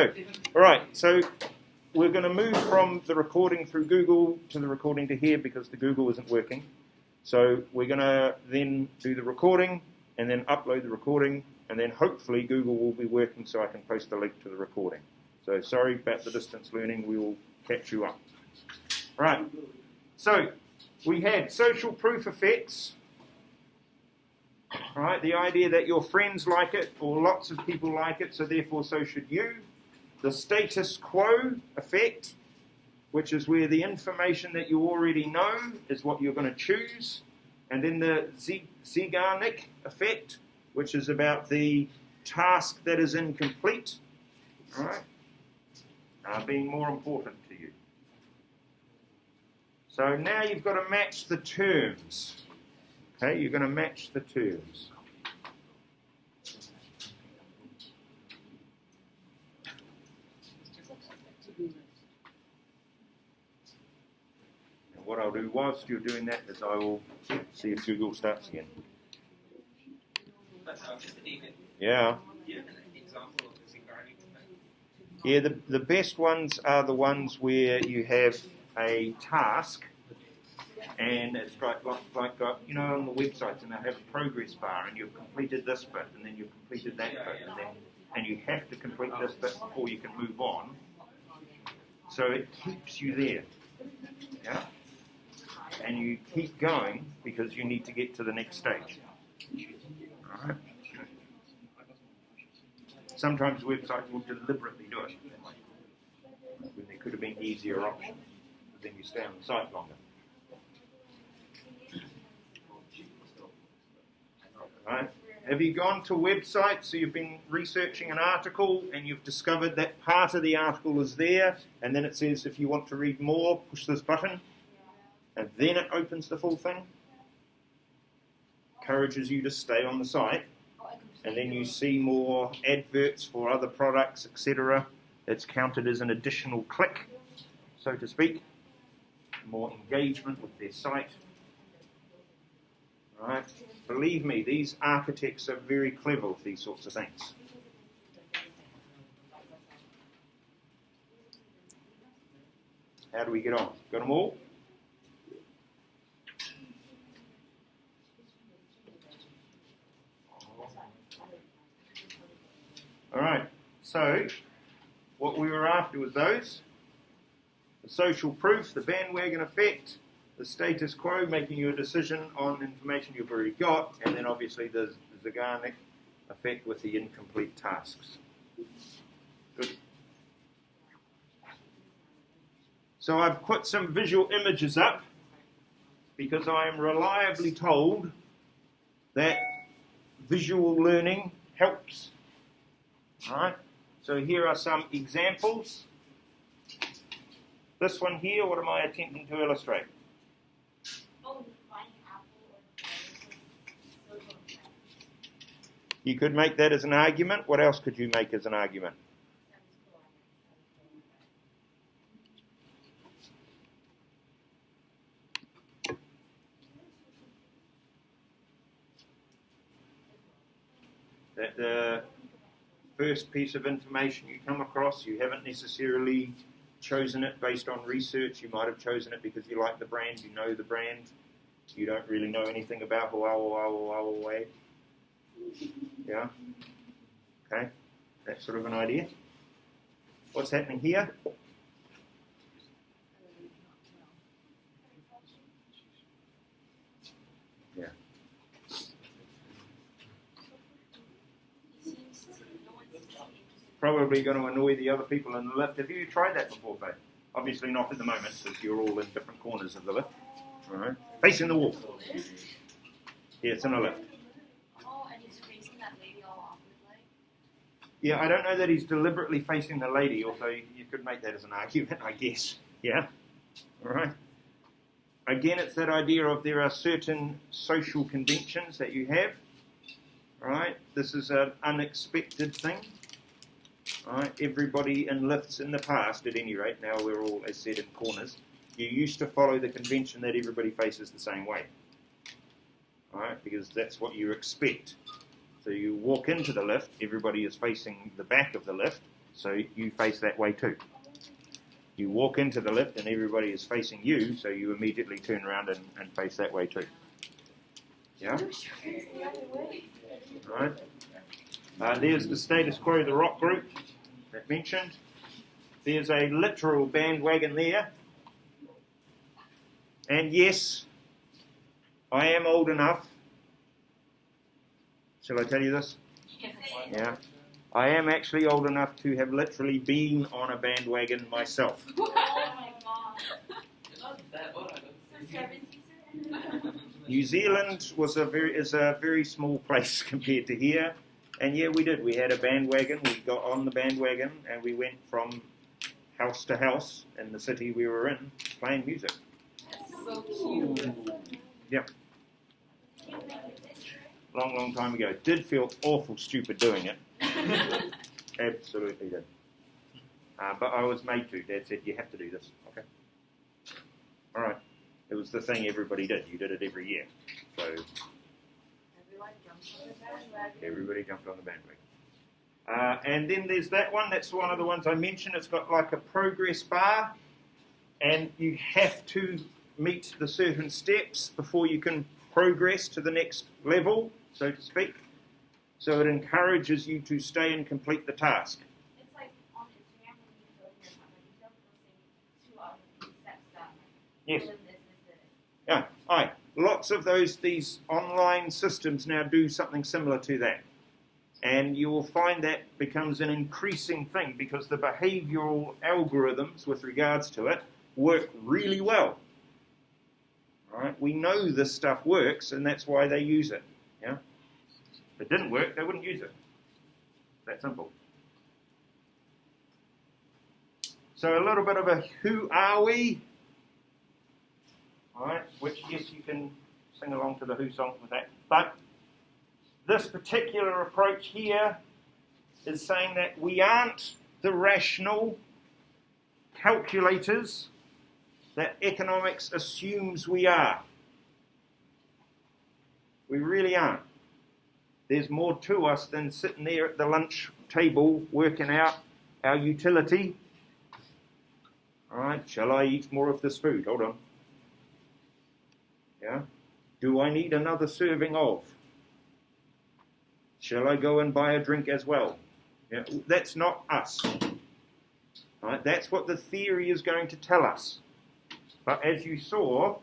go. All right, so we're going to move from the recording through Google to the recording to here because the Google isn't working. So we're going to then do the recording and then upload the recording, and then hopefully Google will be working so I can post the link to the recording. So sorry about the distance learning. We will catch you up. Right. So we had social proof effects. Right, the idea that your friends like it or lots of people like it, so therefore so should you. The status quo effect, which is where the information that you already know is what you're going to choose. And then the Zeigarnik effect, which is about the task that is incomplete, right, being more important to you. So now you've got to match the terms. Okay, you're going to match the terms. And what I'll do whilst you're doing that is I will see if Google starts again. Yeah. Yeah, the best ones are the ones where you have a task. And it's like you know, on the websites, and they have a progress bar, and you've completed this bit, and then you've completed that bit, and you have to complete this bit before you can move on. So it keeps you there, yeah. And you keep going because you need to get to the next stage. All right. Sometimes websites will deliberately do it when there could have been easier options, but then you stay on the site longer. Right. Have you gone to websites, so you've been researching an article and you've discovered that part of the article is there, and then it says if you want to read more, push this button, and then it opens the full thing? Encourages you to stay on the site, and then you see more adverts for other products, etc. It's counted as an additional click, so to speak. More engagement with their site. Right. Believe me, these architects are very clever with these sorts of things. How do we get on? Got them all? All right. So, what we were after was those. The social proof, the bandwagon effect, the status quo, making you a decision on information you've already got, and then obviously the Zeigarnik effect with the incomplete tasks. Good. So I've put some visual images up because I am reliably told that visual learning helps. All right. So here are some examples. This one here, what am I attempting to illustrate? You could make that as an argument. What else could you make as an argument? That the first piece of information you come across, you haven't necessarily chosen it based on research. You might have chosen it because you like the brand, you know the brand. You don't really know anything about Huawei. Yeah? Okay, that's sort of an idea. What's happening here? Yeah. Probably going to annoy the other people in the lift. Have you tried that before, Faith? Obviously not at the moment, because you're all in different corners of the lift. All right. Facing the wall. Yeah, it's in a lift. Oh, and he's facing that lady all awkwardly. Yeah, I don't know that he's deliberately facing the lady, although you could make that as an argument, I guess. Yeah? All right. Again, it's that idea of there are certain social conventions that you have. All right. This is an unexpected thing. All right. Everybody in lifts in the past, at any rate, now we're all, as said, in corners. You used to follow the convention that everybody faces the same way. All right, because that's what you expect. So you walk into the lift, everybody is facing the back of the lift, so you face that way too. You walk into the lift and everybody is facing you, so you immediately turn around and face that way too. Yeah? Right. There's the status quo, the rock group that mentioned. There's a literal bandwagon there. And yes, I am old enough. Shall I tell you this? Yeah. I am actually old enough to have literally been on a bandwagon myself. Oh my god. New Zealand is a very small place compared to here. And yeah, we did. We had a bandwagon. We got on the bandwagon and we went from house to house in the city we were in playing music. So cute. Yep. Long time ago. Did feel awful stupid doing it. Absolutely did. But I was made to. Dad said, you have to do this. Okay. All right. It was the thing everybody did. You did it every year. So everybody jumped on the bandwagon. And then there's that one. That's one of the ones I mentioned. It's got like a progress bar. And you have to meet the certain steps before you can progress to the next level, so to speak. So it encourages you to stay and complete the task. It's like on Instagram when you go here, like you don't go saying 2 out of 3 steps done. Yes. This. Yeah. Aye. Lots of these online systems now do something similar to that. And you will find that becomes an increasing thing because the behavioural algorithms with regards to it work really well. Right? We know this stuff works, and that's why they use it. Yeah? If it didn't work, they wouldn't use it. That simple. So a little bit of a who are we? All right, which yes, you can sing along to the Who song with that. But this particular approach here is saying that we aren't the rational calculators that economics assumes we are. We really aren't. There's more to us than sitting there at the lunch table working out our utility. All right, shall I eat more of this food? Hold on. Yeah? Do I need another serving of? Shall I go and buy a drink as well? Yeah, that's not us. All right, that's what the theory is going to tell us. But as you saw,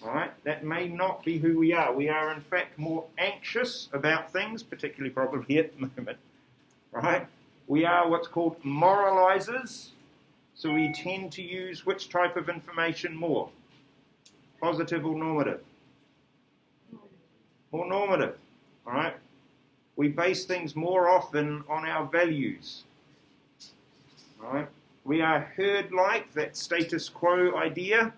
right, that may not be who we are. We are, in fact, more anxious about things, particularly probably at the moment. Right? We are what's called moralizers. So we tend to use which type of information more? Positive or normative? More normative. All right? We base things more often on our values. All right? We are herd-like, that status quo idea.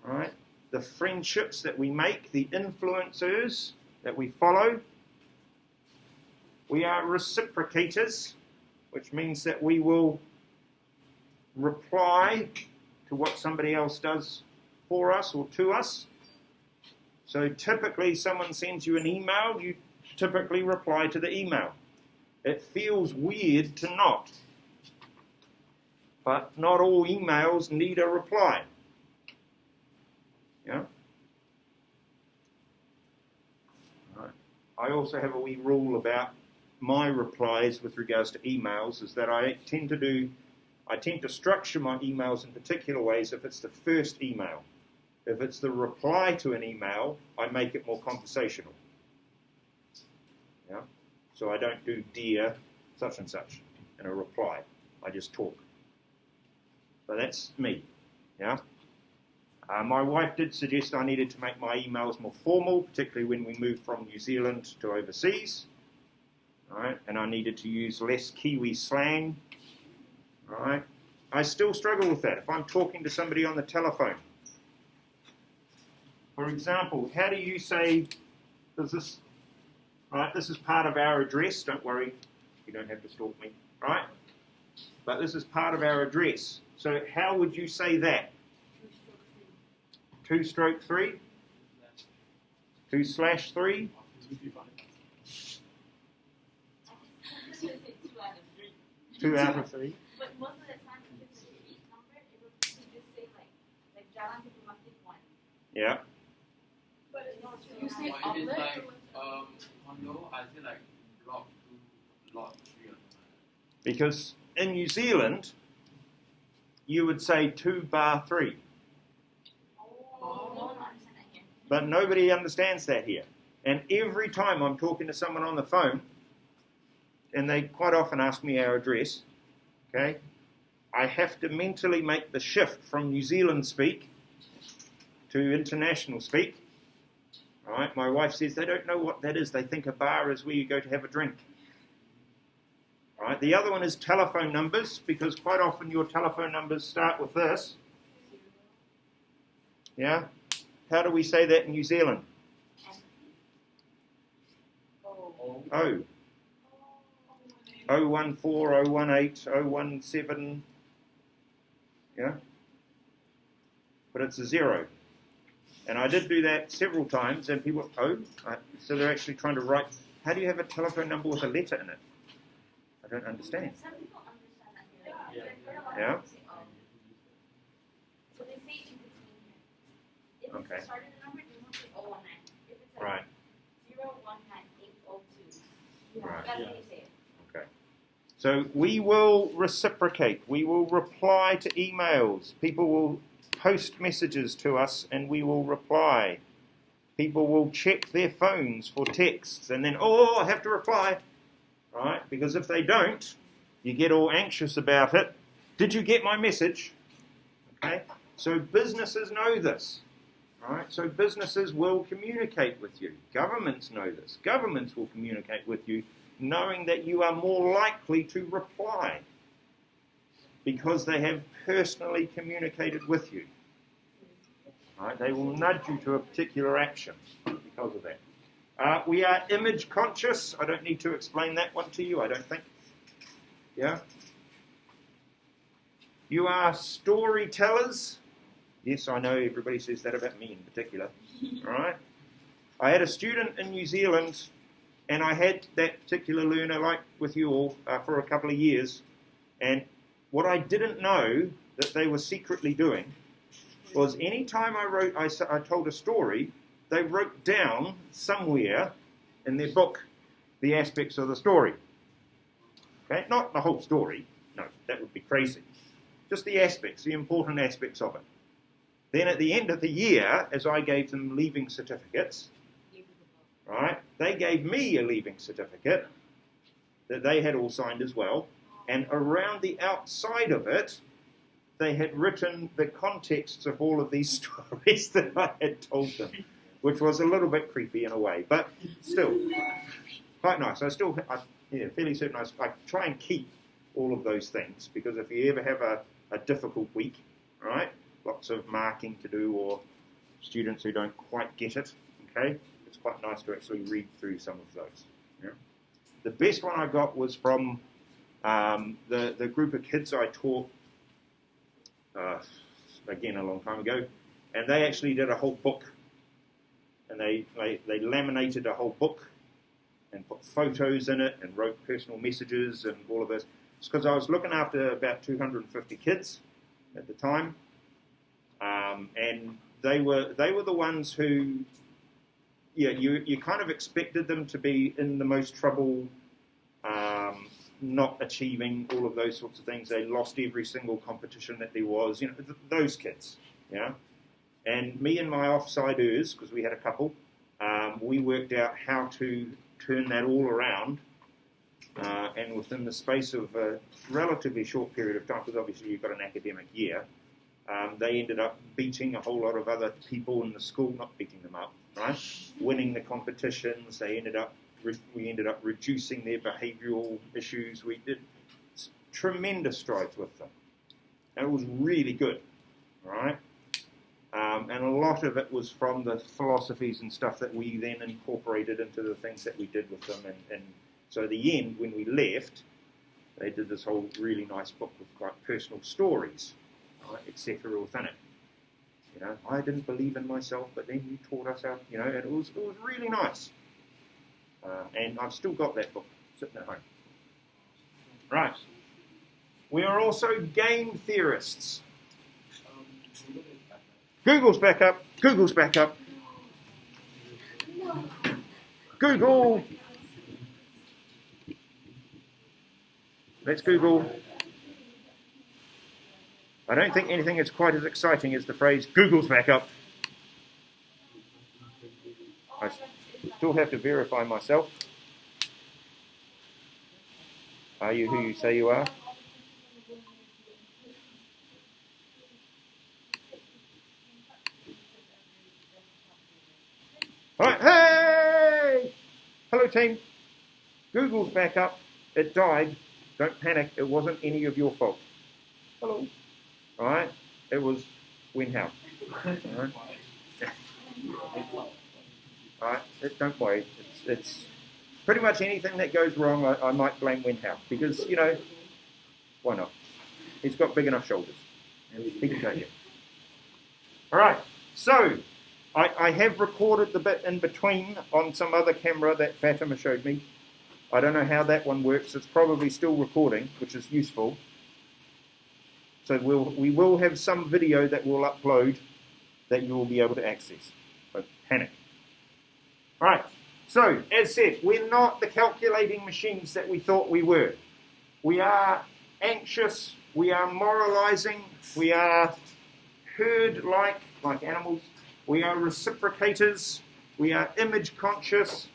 All right? The friendships that we make, the influencers that we follow. We are reciprocators, which means that we will reply to what somebody else does for us or to us. So typically someone sends you an email, you typically reply to the email. It feels weird to not. But not all emails need a reply. Yeah? Right. I also have a wee rule about my replies with regards to emails, is that I tend to structure my emails in particular ways if it's the first email. If it's the reply to an email, I make it more conversational. Yeah? So I don't do dear such and such in a reply. I just talk. So that's me. Yeah. My wife did suggest I needed to make my emails more formal, particularly when we moved from New Zealand to overseas. All right, and I needed to use less Kiwi slang. All right. I still struggle with that. If I'm talking to somebody on the telephone, for example, how do you say, does this, right, this is part of our address, don't worry, you don't have to stalk me, right? But this is part of our address. So how would you say that? 2/3? 2/3? 2 out of 3. But most of the time, if it's a street number, it will just say like Jalan Diplomatic 1. Yeah. But it's not You say Or if it's outlet like or condo, I say like block 2, lot 3 or something. Because in New Zealand, you would say 2 bar 3. Oh, no one understands that here. But nobody understands that here. And every time I'm talking to someone on the phone, and they quite often ask me our address, okay, I have to mentally make the shift from New Zealand speak to international speak. All right, my wife says they don't know what that is. They think a bar is where you go to have a drink. All right, the other one is telephone numbers, because quite often your telephone numbers start with this. Yeah? How do we say that in New Zealand? Oh. O. 014, 018, 017. Yeah? But it's a 0. And I did do that several times, and people, so they're actually trying to write, how do you have a telephone number with a letter in it? I don't understand. Some people understand that here. Like, Yeah. I've heard a lot of Yeah. people say, oh. So they say in between here. If Okay. it's the start of the number, they won't say 019. If it's like Right. 019802, Right. that's Yeah. what they say. Okay. So we will reciprocate. We will reply to emails. People will post messages to us and we will reply. People will check their phones for texts and then, I have to reply. Right? Because if they don't, you get all anxious about it. Did you get my message? Okay? So businesses know this. Right? So businesses will communicate with you. Governments know this. Governments will communicate with you knowing that you are more likely to reply because they have personally communicated with you. Right? They will nudge you to a particular action because of that. We are image conscious. I don't need to explain that one to you, I don't think. Yeah? You are storytellers. Yes, I know everybody says that about me in particular. All right? I had a student in New Zealand, and I had that particular learner, like with you all, for a couple of years. And what I didn't know that they were secretly doing was any time I told a story, they wrote down somewhere in their book the aspects of the story. Okay, not the whole story. No, that would be crazy. Just the aspects, the important aspects of it. Then at the end of the year, as I gave them leaving certificates, right, they gave me a leaving certificate that they had all signed as well, and around the outside of it, they had written the contexts of all of these stories that I had told them, which was a little bit creepy in a way, but still quite nice. I'm fairly certain I try and keep all of those things, because if you ever have a difficult week, right, lots of marking to do or students who don't quite get it, okay, it's quite nice to actually read through some of those. Yeah? The best one I got was from the group of kids I taught, again a long time ago, and they actually did a whole book, and they laminated a whole book and put photos in it and wrote personal messages and all of this. It's because I was looking after about 250 kids at the time, and they were the ones who, you kind of expected them to be in the most trouble, not achieving all of those sorts of things. They lost every single competition that there was, those kids, yeah. And me and my offsiders, because we had a couple, we worked out how to turn that all around, and within the space of a relatively short period of time, because obviously you've got an academic year, they ended up beating a whole lot of other people in the school, not beating them up, right? Winning the competitions. We ended up reducing their behavioural issues. We did tremendous strides with them. And it was really good, right? And a lot of it was from the philosophies and stuff that we then incorporated into the things that we did with them. And so at the end, when we left, they did this whole really nice book with quite personal stories, right, etc. within it. I didn't believe in myself, but then you taught us how, and it was really nice. And I've still got that book sitting at home. Right. We are also game theorists. Google's back up. Google's back up. Google. Let's Google. I don't think anything is quite as exciting as the phrase Google's back up. I still have to verify myself. Are you who you say you are? All right, hey! Hello, team. Google's back up. It died. Don't panic. It wasn't any of your fault. Hello. All right. It was WinHow. All right. All right. Don't worry. It's pretty much anything that goes wrong, I might blame WinHow because, you know, why not? He's got big enough shoulders. And he can take it. All right. So, I have recorded the bit in between on some other camera that Fatima showed me. I don't know how that one works. It's probably still recording, which is useful. So we will have some video that we'll upload that you will be able to access. Don't panic. All right. So, as said, we're not the calculating machines that we thought we were. We are anxious. We are moralizing. We are herd-like, like animals. We are reciprocators, we are image conscious,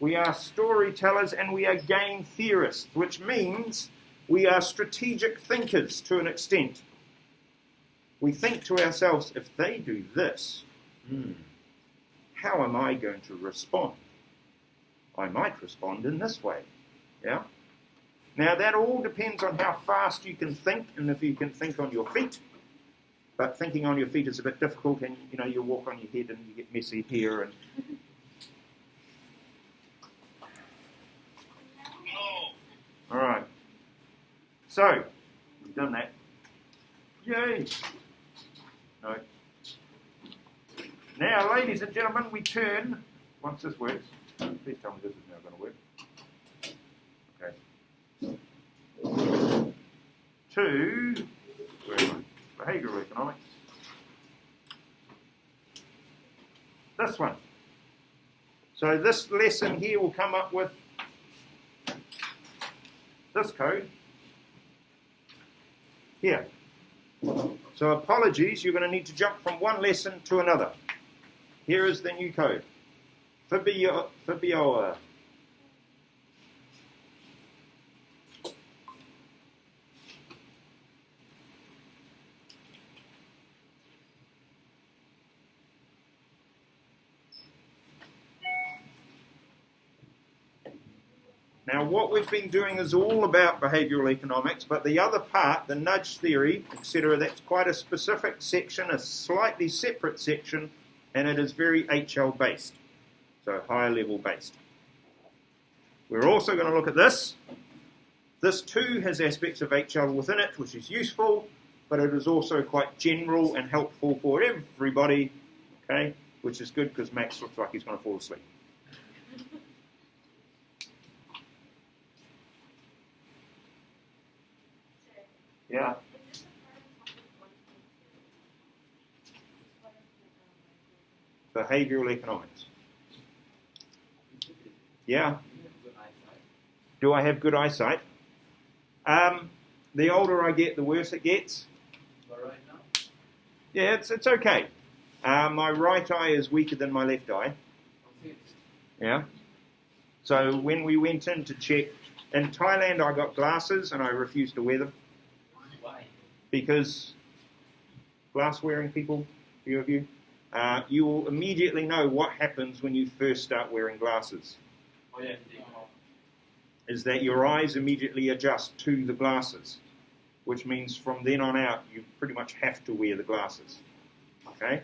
we are storytellers, and we are game theorists, which means we are strategic thinkers to an extent. We think to ourselves, if they do this, how am I going to respond? I might respond in this way. Yeah? Now that all depends on how fast you can think and if you can think on your feet. But thinking on your feet is a bit difficult, and you know you walk on your head and you get messy here. And all right, so we've done that. Yay! No. Now, ladies and gentlemen, we turn. Once this works, please tell me this is now going to work. Okay. To where am I? Behavioural economics. This one. So this lesson here will come up with this code here. So apologies, you're going to need to jump from one lesson to another. Here is the new code. Behavioural. Now, what we've been doing is all about behavioural economics, but the other part, the nudge theory, etc., that's quite a specific section, a slightly separate section, and it is very HL based, so higher level based. We're also going to look at this. This too has aspects of HL within it, which is useful, but it is also quite general and helpful for everybody, okay, which is good because Max looks like he's going to fall asleep. Yeah. Behavioural economics. Yeah. Do I have good eyesight? The older I get, the worse it gets. But right now? Yeah, it's okay. My right eye is weaker than my left eye. Yeah. So when we went in to check, in Thailand I got glasses and I refused to wear them. Why? Because glass-wearing people, few of you, you will immediately know what happens when you first start wearing glasses. Oh, yeah, take them off. Is that your eyes immediately adjust to the glasses, which means from then on out you pretty much have to wear the glasses. Okay?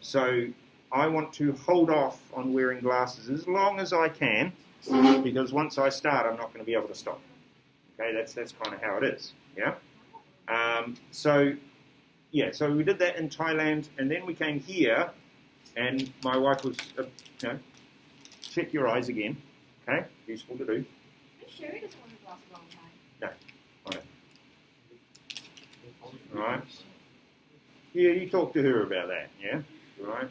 So I want to hold off on wearing glasses as long as I can, because once I start I'm not going to be able to stop. Okay, that's kind of how it is. Yeah. So we did that in Thailand, and then we came here, and my wife was, check your eyes again. Okay, useful to do. Are you sure he doesn't want to glass a long time? No, right? Yeah, you talked to her about that, yeah? Right.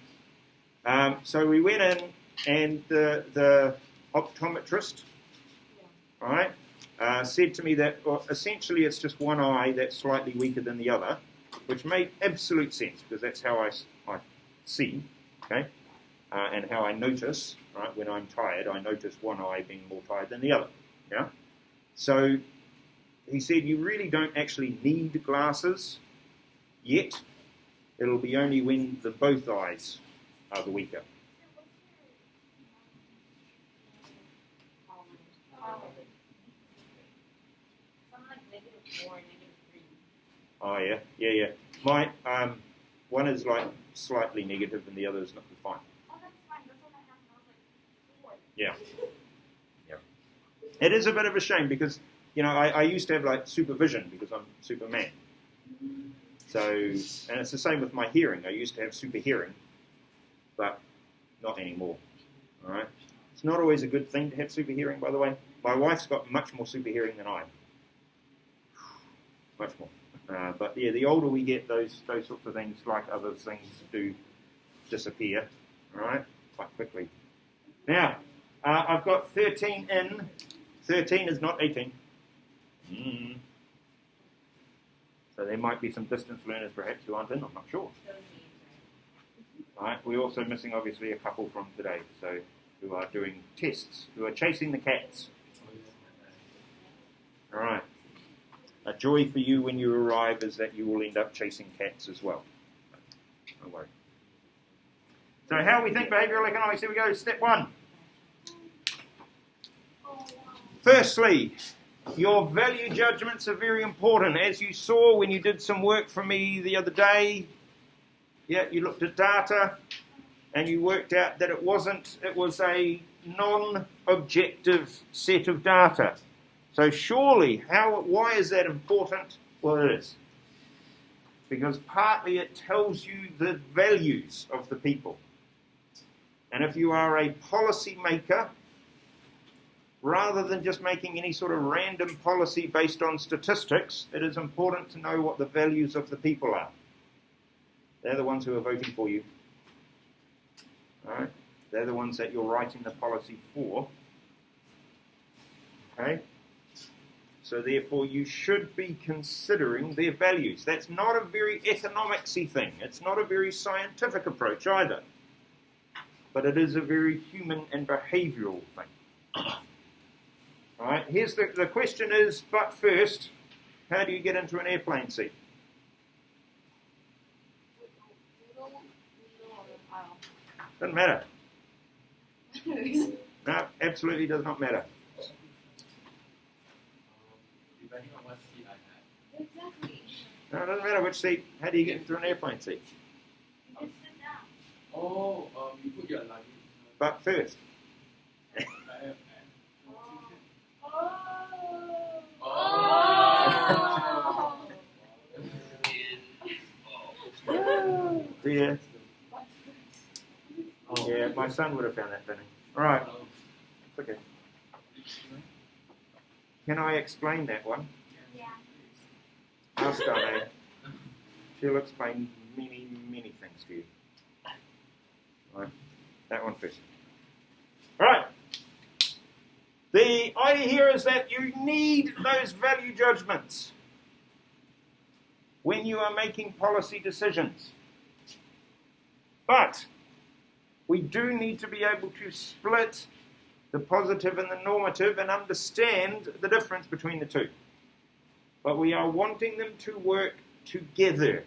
So we went in, and the optometrist, right, said to me that essentially it's just one eye that's slightly weaker than the other, which made absolute sense because that's how I see, okay, and how I notice, right, when I'm tired, I notice one eye being more tired than the other, yeah? So he said you really don't actually need glasses yet. It'll be only when the both eyes are the weaker. Oh yeah, yeah, yeah. My one is like slightly negative, and the other is not fine. Oh, that's fine. That's what I have. I was like, Yeah, yeah. It is a bit of a shame because I used to have like supervision because I'm Superman. So, and it's the same with my hearing. I used to have super hearing, but not anymore. All right. It's not always a good thing to have super hearing, by the way. My wife's got much more super hearing than I. Much more. But yeah, the older we get, those sorts of things, like other things, do disappear, all right, quite quickly. Now, I've got 13 in. 13 is not 18. So there might be some distance learners perhaps who aren't in, I'm not sure. All right, we're also missing obviously a couple from today, so who are doing tests, who are chasing the cats. All right. A joy for you when you arrive is that you will end up chasing cats as well. Don't worry. So how we think behavioural economics, here we go, step 1. Firstly, your value judgments are very important. As you saw when you did some work for me the other day, yeah, you looked at data and you worked out that it was a non-objective set of data. So surely, why is that important? Well, it is. Because partly it tells you the values of the people. And if you are a policy maker, rather than just making any sort of random policy based on statistics, it is important to know what the values of the people are. They're the ones who are voting for you. All right? They're the ones that you're writing the policy for. Okay? So therefore, you should be considering their values. That's not a very economicsy thing. It's not a very scientific approach either. But it is a very human and behavioural thing. All right, here's the question is, but first, how do you get into an airplane seat? Doesn't matter. No, absolutely does not matter. Depending on what seat I have. Exactly. No, it doesn't matter which seat. How do you get into an airplane seat? You just sit down. Oh, you put your luggage. But first. Yeah. Yeah, my son would have found that funny. All right. It's okay. Can I explain that one? Yeah. Ask Donna. She'll explain many, many things to you. All right. That one first. All right. The idea here is that you need those value judgments when you are making policy decisions. But we do need to be able to split the positive and the normative and understand the difference between the two. But we are wanting them to work together.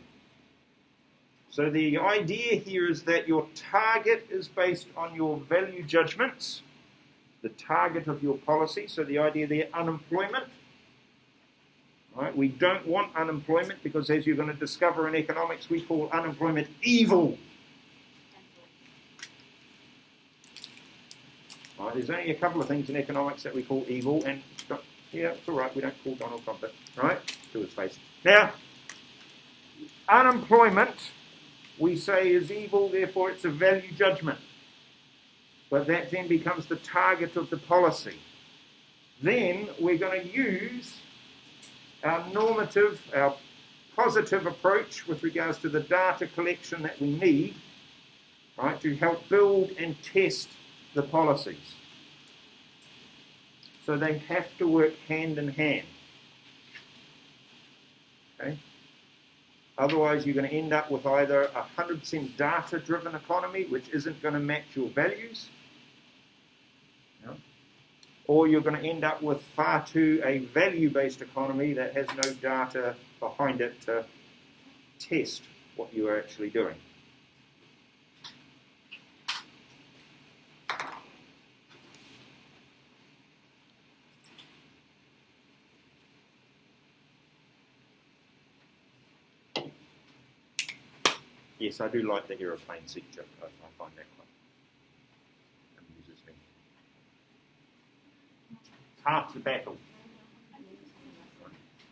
So the idea here is that your target is based on your value judgments, the target of your policy. So the idea there, unemployment. Right? We don't want unemployment because, as you're going to discover in economics, we call unemployment evil. Right? There's only a couple of things in economics that we call evil, and yeah, it's all right. We don't call Donald Trump it, right? To his face. Now, unemployment, we say, is evil. Therefore, it's a value judgment. But that then becomes the target of the policy. Then we're going to use our normative, our positive approach with regards to the data collection that we need, right, to help build and test the policies. So they have to work hand in hand. Okay? Otherwise, you're going to end up with either a 100% data-driven economy, which isn't going to match your values, or you're going to end up with far too a value-based economy that has no data behind it to test what you are actually doing. Yes, I do like the aeroplane seat joke. I find that quite amuses me. It's half the battle.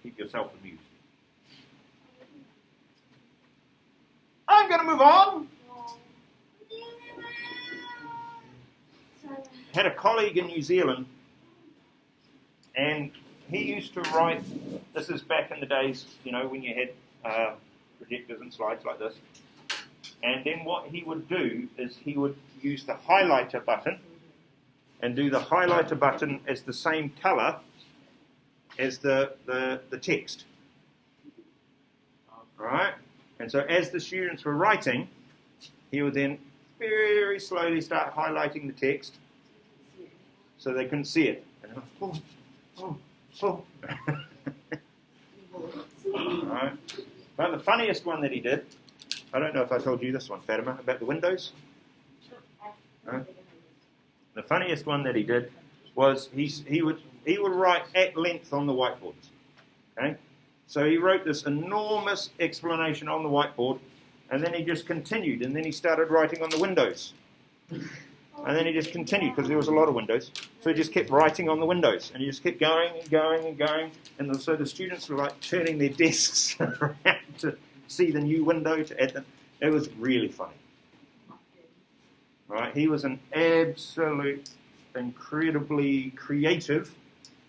Keep yourself amused. I'm going to move on. Had a colleague in New Zealand, and he used to write, this is back in the days, when you had projectors and slides like this. And then what he would do is he would use the highlighter button and do the highlighter button as the same colour as the text. Right? And so as the students were writing, he would then very slowly start highlighting the text so they couldn't see it. And Right. But the funniest one that he did, I don't know if I told you this one, Fatima, about the windows. Right. The funniest one that he did was he would write at length on the whiteboards. Okay? So he wrote this enormous explanation on the whiteboard, and then he just continued, and then he started writing on the windows. And then he just continued, because there was a lot of windows. So he just kept writing on the windows, and he just kept going and going and going. And so the students were like turning their desks around to see the new window to add them. It was really funny. Right? He was an absolute, incredibly creative,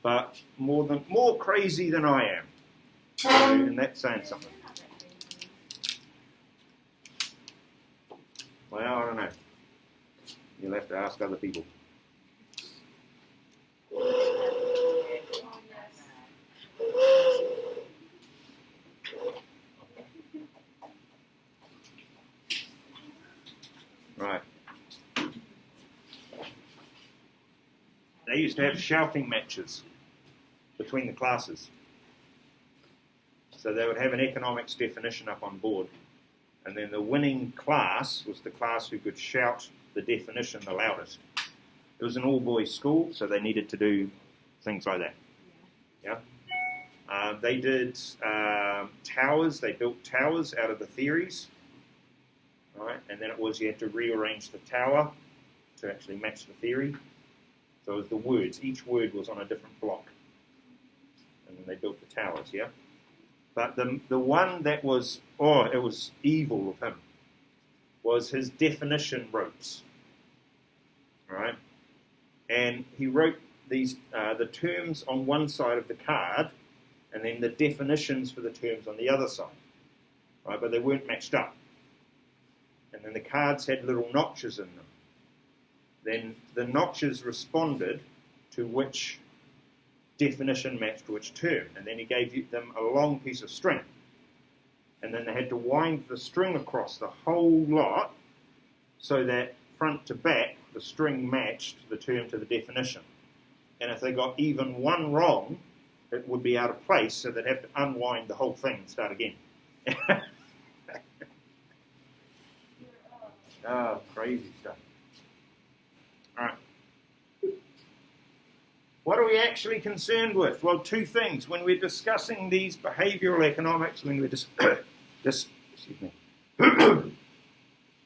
but more crazy than I am. So, and that's saying something. Well, I don't know. You'll have to ask other people. Right. They used to have shouting matches between the classes. So they would have an economics definition up on board, and then the winning class was the class who could shout the definition the loudest. It was an all-boys school, so they needed to do things like that. Yeah. They did towers. They built towers out of the theories. Right, and then it was you had to rearrange the tower to actually match the theory. So it was the words. Each word was on a different block. And then they built the towers, yeah? But the one that was, it was evil of him, was his definition ropes. Right? And he wrote these the terms on one side of the card, and then the definitions for the terms on the other side. Right? But they weren't matched up. And then the cards had little notches in them. Then the notches responded to which definition matched which term. And then he gave them a long piece of string. And then they had to wind the string across the whole lot so that front to back, the string matched the term to the definition. And if they got even one wrong, it would be out of place, so they'd have to unwind the whole thing and start again. Oh, crazy stuff. All right. What are we actually concerned with? Well, two things. When we're discussing these behavioural economics, when we're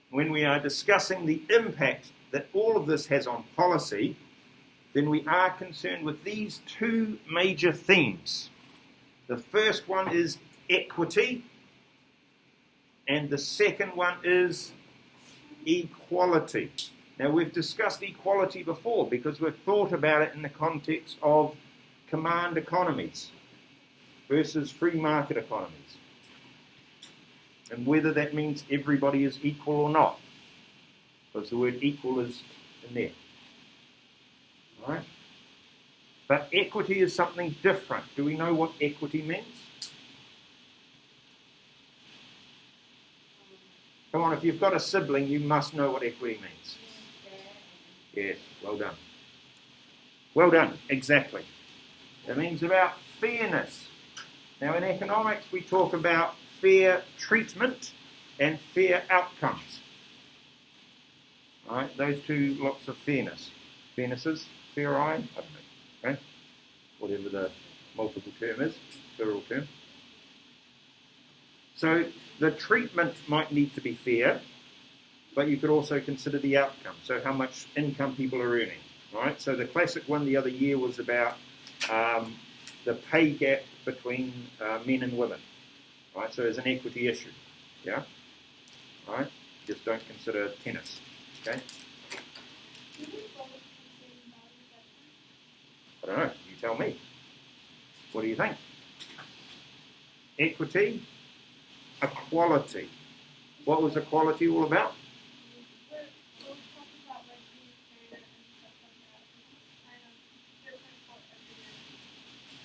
when we are discussing the impact that all of this has on policy, then we are concerned with these two major themes. The first one is equity, and the second one is equality. Now, we've discussed equality before because we've thought about it in the context of command economies versus free market economies. and whether that means everybody is equal or not. Because the word equal is in there. All right? But equity is something different. Do we know what equity means? Come on, if you've got a sibling, you must know what equity means. Yes, well done. Well done, exactly. It means about fairness. Now in economics we talk about fair treatment and fair outcomes. All right, those two lots of fairness. Fairnesses, fair eye, I don't know, okay? Whatever the multiple term is, plural term. So the treatment might need to be fair, but you could also consider the outcome. So how much income people are earning, right? So the classic one the other year was about the pay gap between men and women, right? So as an equity issue, yeah? Right? Just don't consider tennis, okay? I don't know, you tell me. What do you think? Equity, equality. What was equality all about?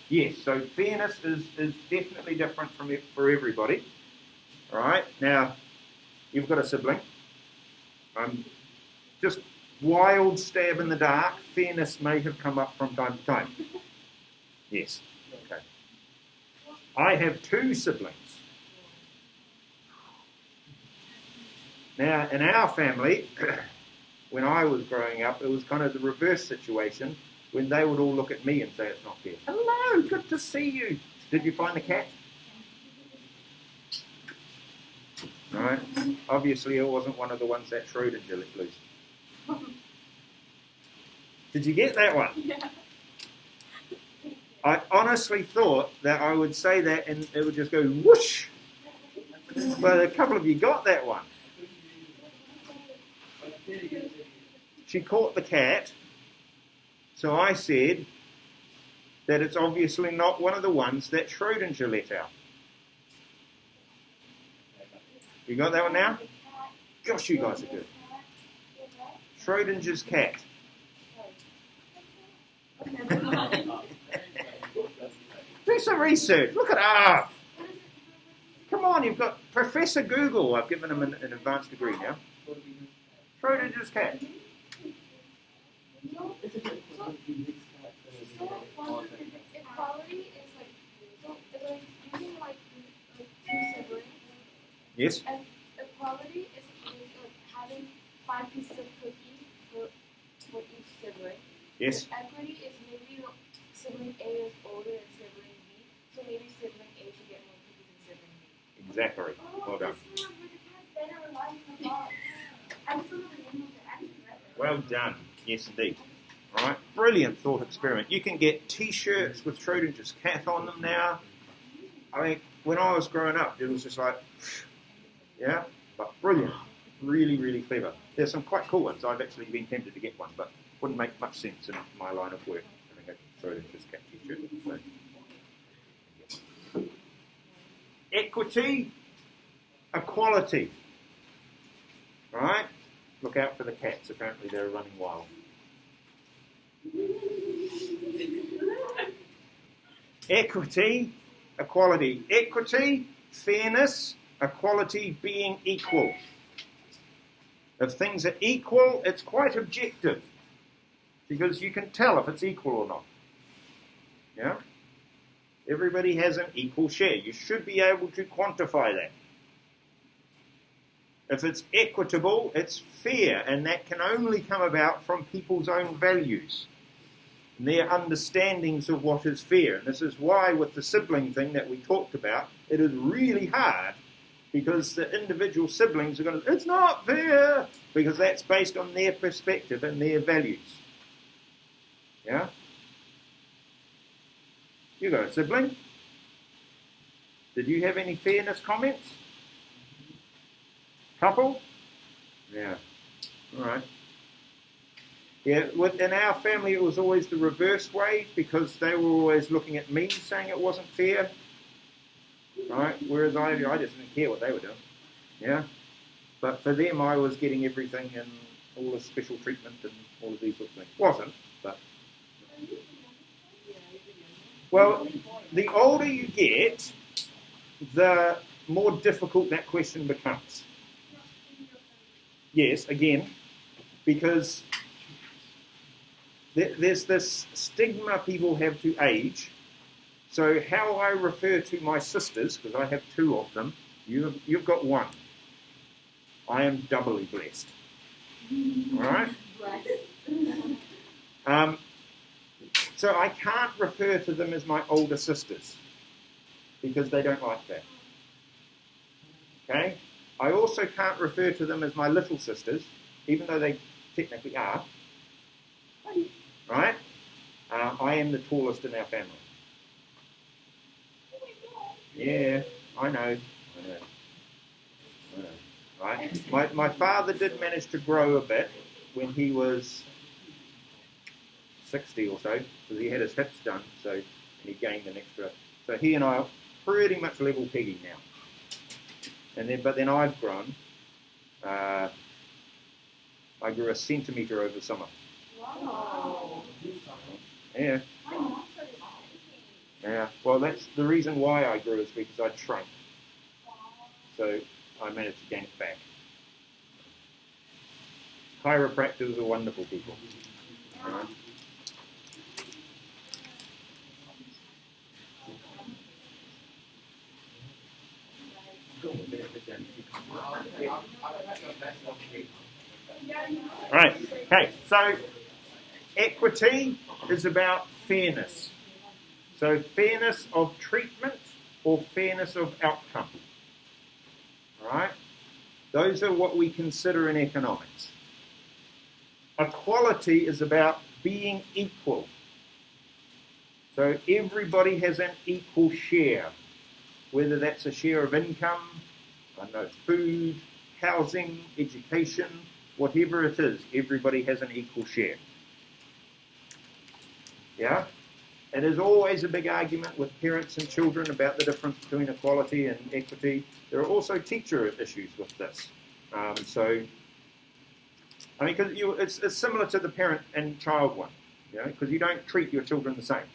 Yes, so fairness is definitely different for everybody. All right, now you've got a sibling. Just wild stab in the dark. Fairness may have come up from time to time. Yes, okay. I have 2 siblings. Now, in our family, when I was growing up, it was kind of the reverse situation when they would all look at me and say it's not fair. Hello, good to see you. Did you find the cat? All right. Obviously, it wasn't one of the ones that Schrodinger let loose. Did you get that one? Yeah. I honestly thought that I would say that and it would just go whoosh. But a couple of you got that one. She caught the cat, so I said that it's obviously not one of the ones that Schrodinger let out. You got that one now? Gosh, you guys are good. Schrodinger's cat. Do some research. Look it up. Come on, you've got Professor Google. I've given him an advanced degree now. Schrodinger's cat. Equality is like, so like using like 2 siblings. Yes. And equality is like having 5 pieces of cookie for each sibling. Yes. Equity is maybe sibling A is older than sibling B, so maybe sibling A should get more cookies than sibling B. Exactly. Well done. Well done. Yes, indeed. All right. Brilliant thought experiment. You can get T-shirts with Schrodinger's cat on them now. I mean, when I was growing up, it was just like, yeah, but brilliant. Really, really clever. There's some quite cool ones. I've actually been tempted to get one, but wouldn't make much sense in my line of work having a Schrodinger's cat T-shirt. So. Equity, equality. All right. Look out for the cats. Apparently they're running wild. Equity, equality. Equity, fairness, equality, being equal. If things are equal, it's quite objective. Because you can tell if it's equal or not. Yeah? Everybody has an equal share. You should be able to quantify that. If it's equitable, it's fair, and that can only come about from people's own values and their understandings of what is fair. And this is why with the sibling thing that we talked about, it is really hard because the individual siblings are going to, it's not fair, because that's based on their perspective and their values. Yeah? You got a sibling? Did you have any fairness comments? Couple? Yeah. All right. Yeah, in our family it was always the reverse way because they were always looking at me saying it wasn't fair. Right? Whereas I just didn't care what they were doing. Yeah? But for them, I was getting everything and all the special treatment and all of these sorts of things. Wasn't, but... Well, the older you get, the more difficult that question becomes. Yes, again, because there's this stigma people have to age. So how I refer to my sisters, because I have two of them, you've got one. I am doubly blessed. All right? So I can't refer to them as my older sisters because they don't like that. Okay? I also can't refer to them as my little sisters, even though they technically are. Right? I am the tallest in our family. Yeah, I know. Right? My father did manage to grow a bit when he was 60 or so, because he had his hips done, and he gained an extra. So he and I are pretty much level pegging now. But then I've grown. I grew 1 centimetre over summer. Wow. Yeah. Yeah. Well, that's the reason why I grew is because I'd shrunk. So I managed to gain it back. Chiropractors are wonderful people. Right? Right. Okay. So equity is about fairness. So fairness of treatment or fairness of outcome. Right? Those are what we consider in economics. Equality is about being equal. So everybody has an equal share, whether that's a share of income, food, housing, education, whatever it is, everybody has an equal share. Yeah? And there's always a big argument with parents and children about the difference between equality and equity. There are also teacher issues with this. Because it's similar to the parent and child one, because you don't treat your children the same.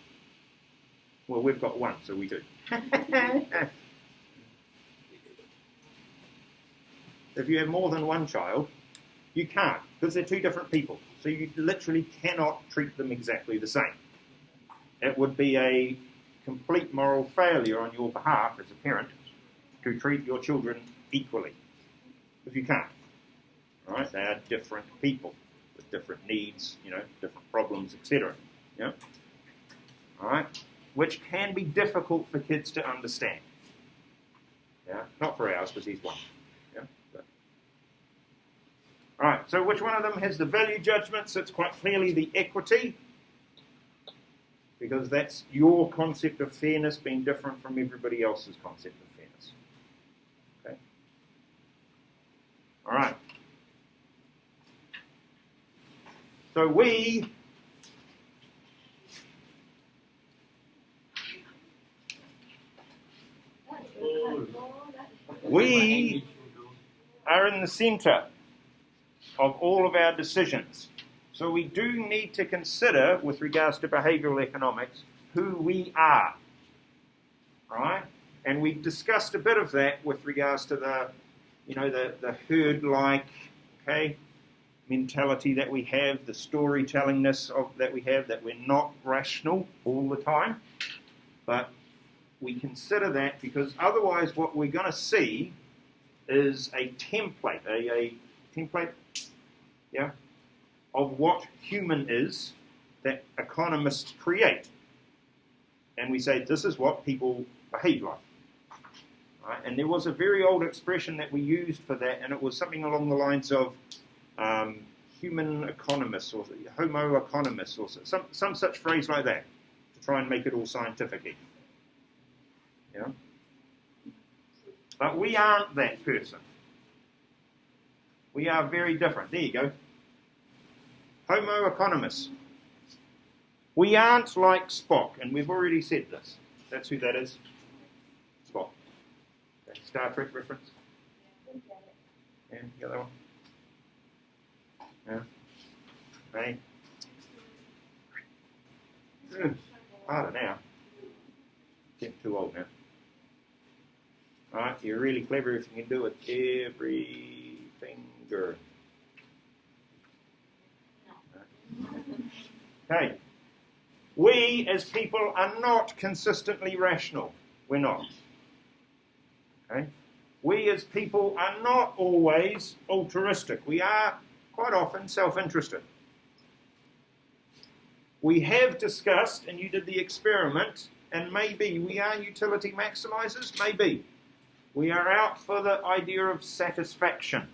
Well, we've got one, so we do. If you have more than one child, you can't, because they're two different people. So you literally cannot treat them exactly the same. It would be a complete moral failure on your behalf as a parent to treat your children equally, because you can't. Right? They are different people with different needs, different problems, etc. Yeah. All right. Which can be difficult for kids to understand. Yeah. Not for ours, because he's one. Yeah. All right. So which one of them has the value judgments? It's quite clearly the equity, because that's your concept of fairness being different from everybody else's concept of fairness. Okay. All right. So we are in the center of all of our decisions. So we do need to consider, with regards to behavioural economics, who we are. Right? And we discussed a bit of that with regards to the herd-like, mentality that we have, the storytellingness that we have, that we're not rational all the time. But we consider that because otherwise what we're going to see is a template, a template, of what human is that economists create. And we say, this is what people behave like. Right? And there was a very old expression that we used for that, and it was something along the lines of human economists or homo economists or some such phrase like that to try and make it all scientific. But we aren't that person. We are very different. There you go. Homo economists. We aren't like Spock, and we've already said this. That's who that is. Spock. Okay. Star Trek reference. Yeah, the other one. Yeah. Hey. Harder now. Getting too old now. Alright, you're really clever if you can do it every finger. Okay. We as people are not consistently rational. We're not. Okay. We as people are not always altruistic. We are quite often self-interested. We have discussed, and you did the experiment, and maybe we are utility maximizers, maybe. We are out for the idea of satisfaction,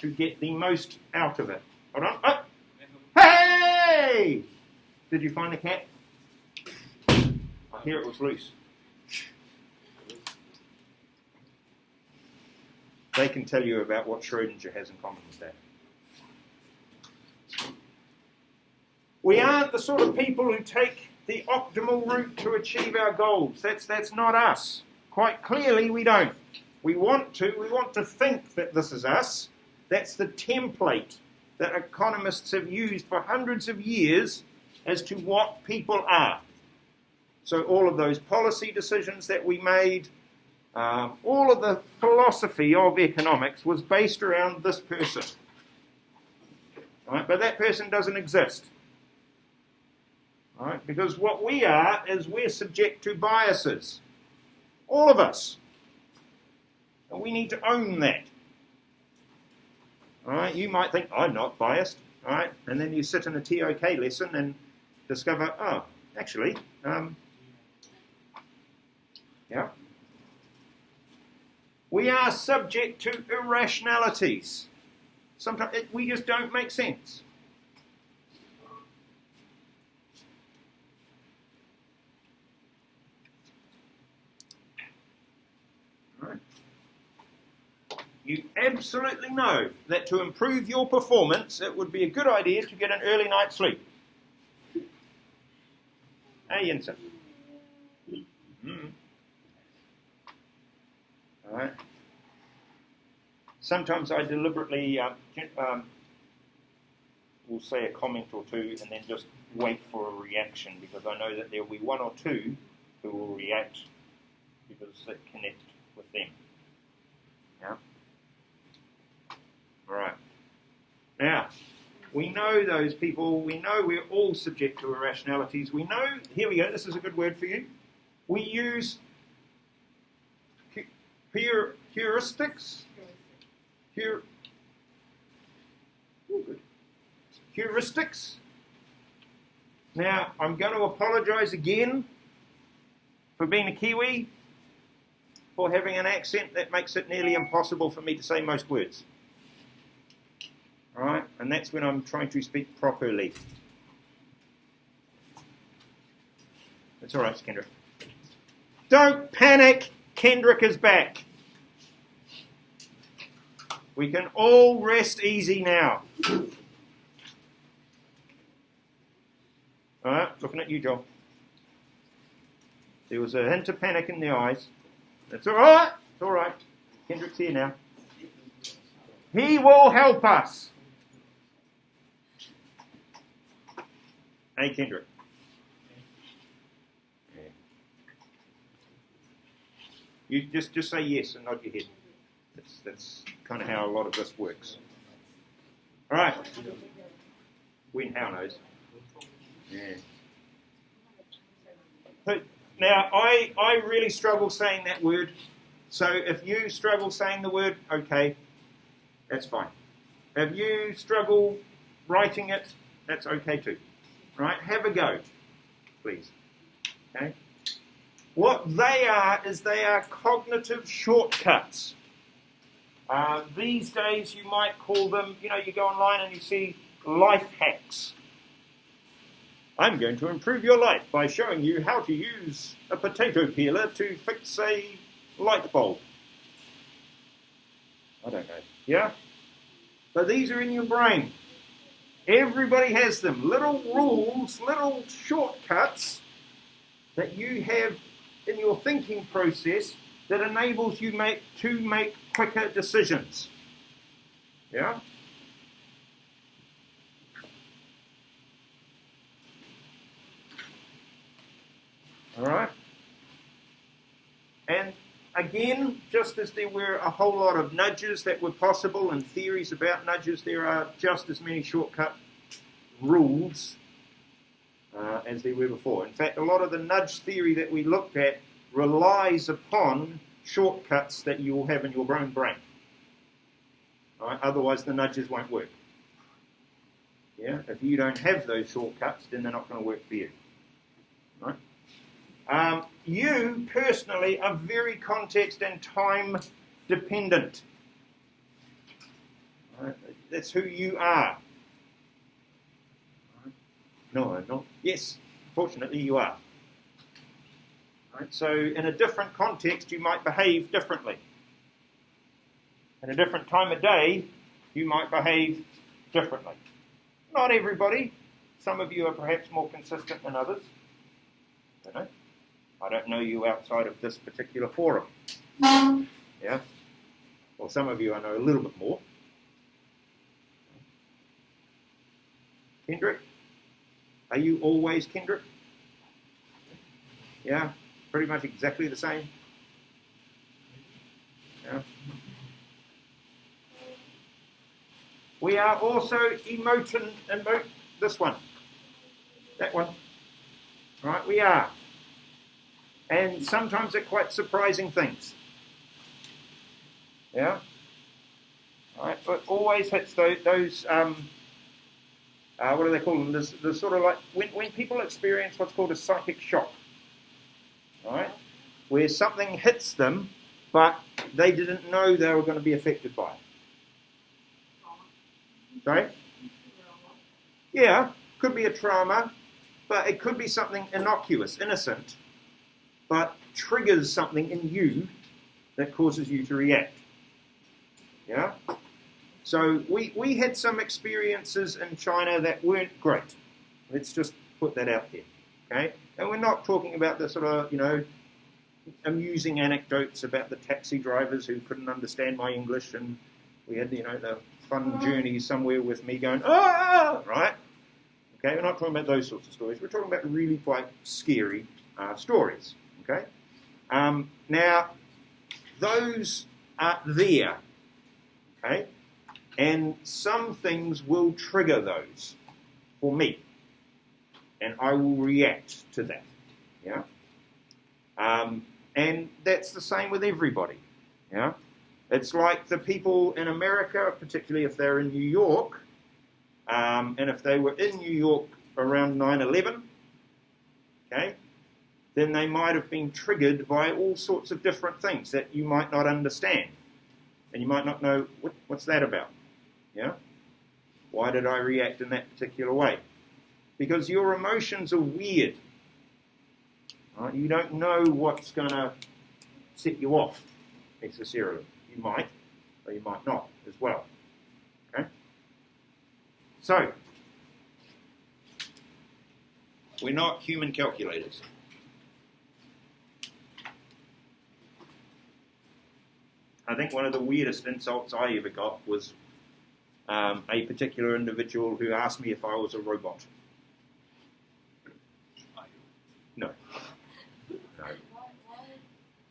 to get the most out of it. Hold on. Oh. Hey! Did you find the cat? I hear it was loose. They can tell you about what Schrödinger has in common with that. We aren't the sort of people who take the optimal route to achieve our goals. That's not us. Quite clearly we don't. We want to think that this is us. That's the template that economists have used for hundreds of years as to what people are. So all of those policy decisions that we made, all of the philosophy of economics was based around this person. Right? But that person doesn't exist. Right? Because what we are is we're subject to biases. All of us. And we need to own that. All right? You might think, I'm not biased. All right? And then you sit in a TOK lesson and discover, oh, actually, yeah. We are subject to irrationalities. Sometimes we just don't make sense. Right. You absolutely know that to improve your performance, it would be a good idea to get an early night's sleep. Hey, Jensen. All right. Sometimes I deliberately will say a comment or two and then just wait for a reaction because I know that there will be one or two who will react because they connect with them. Yeah. All right. Now, we know those people. We know we're all subject to irrationalities. We know, here we go, this is a good word for you. We use heuristics. Heuristics. Now, I'm going to apologize again for being a Kiwi, for having an accent that makes it nearly impossible for me to say most words. All right? And that's when I'm trying to speak properly. That's all right, Kendrick. Don't panic. Kendrick is back. We can all rest easy now. All right, looking at you, John. There was a hint of panic in the eyes. That's all right. It's all right. Kendrick's here now. He will help us. Hey, Kendrick. Yeah. You just say yes and nod your head. That's kind of how a lot of this works. All right. When how knows. Yeah. But now, I really struggle saying that word. So if you struggle saying the word, okay, that's fine. If you struggle writing it, that's okay too. Right? Have a go, please. Okay? What they are is they are cognitive shortcuts. These days you might call them, you go online and you see life hacks. I'm going to improve your life by showing you how to use a potato peeler to fix a light bulb. I don't know. Yeah? But these are in your brain. Everybody has them. Little rules, little shortcuts that you have in your thinking process that enables you to make quicker decisions. Yeah? All right? And again, just as there were a whole lot of nudges that were possible and theories about nudges, there are just as many shortcut rules as there were before. In fact, a lot of the nudge theory that we looked at relies upon shortcuts that you will have in your own brain. All right? Otherwise, the nudges won't work. Yeah? If you don't have those shortcuts, then they're not going to work for you. Right? You personally are very context and time dependent. Right? That's who you are. No, I'm not. Yes, fortunately you are. Right? So in a different context, you might behave differently. At a different time of day, you might behave differently. Not everybody. Some of you are perhaps more consistent than others. I don't know you outside of this particular forum. Yeah? Well, some of you I know a little bit more. Kendrick? Are you always Kendrick? Yeah? Pretty much exactly the same? Yeah? We are also emote this one. That one. Right? We are. And sometimes they're quite surprising things. Yeah? Right? But always hits those what do they call them? There's sort of like, when people experience what's called a psychic shock. Right? Where something hits them, but they didn't know they were going to be affected by it. Sorry? Yeah, could be a trauma, but it could be something innocuous, innocent, but triggers something in you that causes you to react. Yeah? So we had some experiences in China that weren't great. Let's just put that out there. Okay? And we're not talking about the sort of, amusing anecdotes about the taxi drivers who couldn't understand my English, and we had, the fun journey somewhere with me going, right? Okay, we're not talking about those sorts of stories. We're talking about really quite scary stories. Okay? Now, those are there. Okay? And some things will trigger those for me. And I will react to that. Yeah? And that's the same with everybody. Yeah? It's like the people in America, particularly if they're in New York, and if they were in New York around 9/11, okay, then they might have been triggered by all sorts of different things that you might not understand. And you might not know, what's that about? Yeah? Why did I react in that particular way? Because your emotions are weird. Right? You don't know what's going to set you off necessarily. You might, or you might not as well. Okay? So, we're not human calculators. I think one of the weirdest insults I ever got was a particular individual who asked me if I was a robot. No.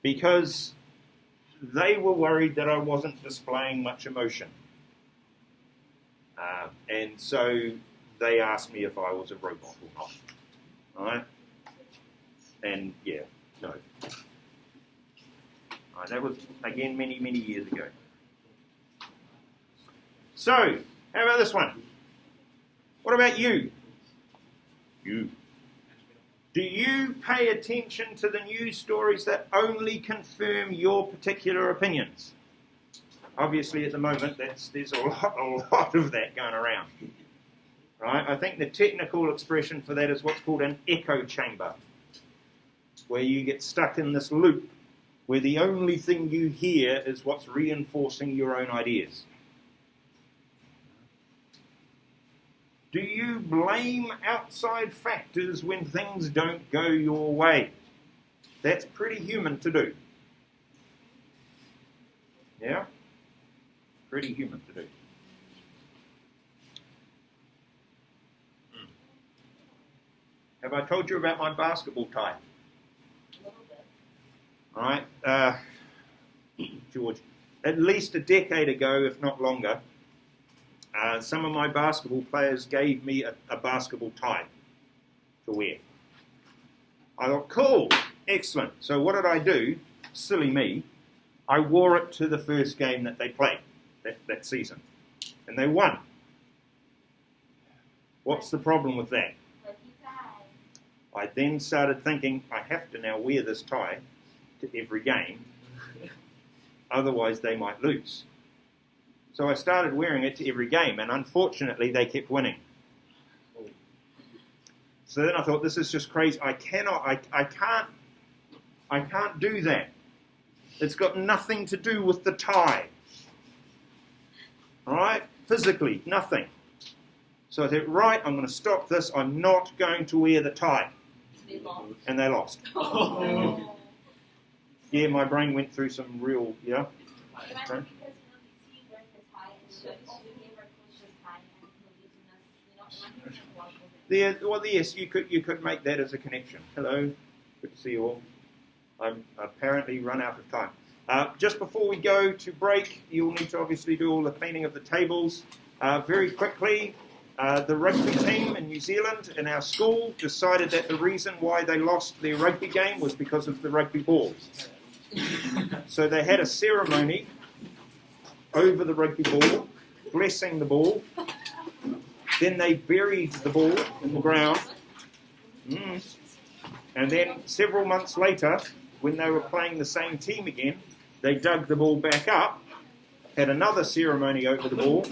Because they were worried that I wasn't displaying much emotion. And so they asked me if I was a robot or not. Alright? And yeah, no. Right, that was, again, many, many years ago. So, how about this one? What about you? You. Do you pay attention to the news stories that only confirm your particular opinions? Obviously, at the moment, there's a lot of that going around. Right? I think the technical expression for that is what's called an echo chamber, where you get stuck in this loop where the only thing you hear is what's reinforcing your own ideas. Do you blame outside factors when things don't go your way? That's pretty human to do. Pretty human to do. Have I told you about my basketball tie? All right, George. At least a decade ago, if not longer, some of my basketball players gave me a basketball tie to wear. I thought, cool, excellent. So what did I do? Silly me. I wore it to the first game that they played that season. And they won. What's the problem with that? I then started thinking, I have to now wear this tie to every game. Otherwise they might lose. So I started wearing it to every game, and unfortunately they kept winning. So then I thought, this is just crazy. I can't do that. It's got nothing to do with the tie. All right? Physically, nothing. So I thought, right, I'm going to stop this. I'm not going to wear the tie. And they lost. Oh. Yeah, my brain went through some real, yeah. Okay. Well, yes, you could make that as a connection. Hello, good to see you all. I'm apparently run out of time. Just before we go to break, you'll need to obviously do all the cleaning of the tables. Very quickly, the rugby team in New Zealand in our school decided that the reason why they lost their rugby game was because of the rugby balls. So they had a ceremony over the rugby ball, blessing the ball. Then they buried the ball in the ground. And then several months later, when they were playing the same team again, they dug the ball back up, had another ceremony over the ball,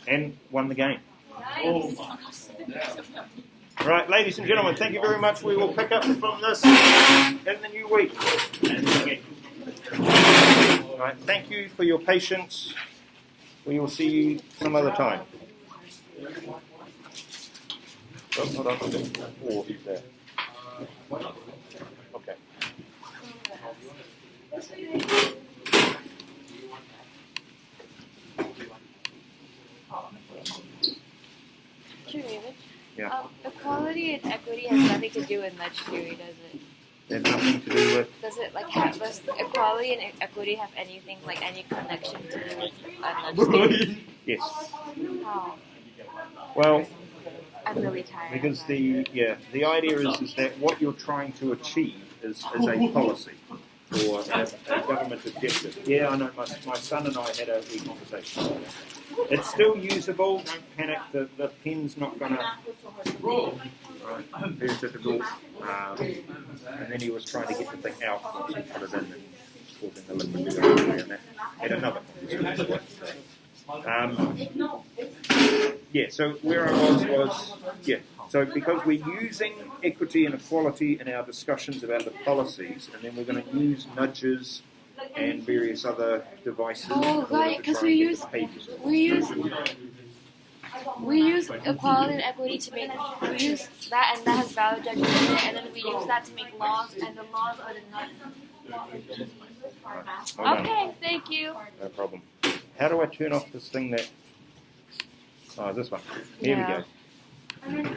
and won the game. Right, ladies and gentlemen, thank you very much. We will pick up from this in the new week. Right, thank you for your patience. We will see you some other time. Oh, hold on. Oh, he's there. Okay. Yeah. Equality and equity has nothing to do with nudge theory, does it? There's nothing to do with. Does it does equality and equity have anything any connection to do with nudge theory? Yes. Oh, Well, I'm really tired. because the idea is that what you're trying to achieve is a policy or a government objective. Yeah, I know. My son and I had a wee conversation about it. It's still usable. Don't panic. The pen's not going to. Right. Very difficult. And then he was trying to get the thing out once he put it in and causing the liquid to go everywhere. And that had another conversation. Yeah, so where I was, so because we're using equity and equality in our discussions about the policies, and then we're going to use nudges and various other devices. Oh, right, because we use equality and equity to make, we use that, and that has value judgment in it, and then we use that to make laws, and the laws are the nuts. Right, Okay, thank you. no problem. How do I turn off this thing that... Oh, this one. Here we go. And then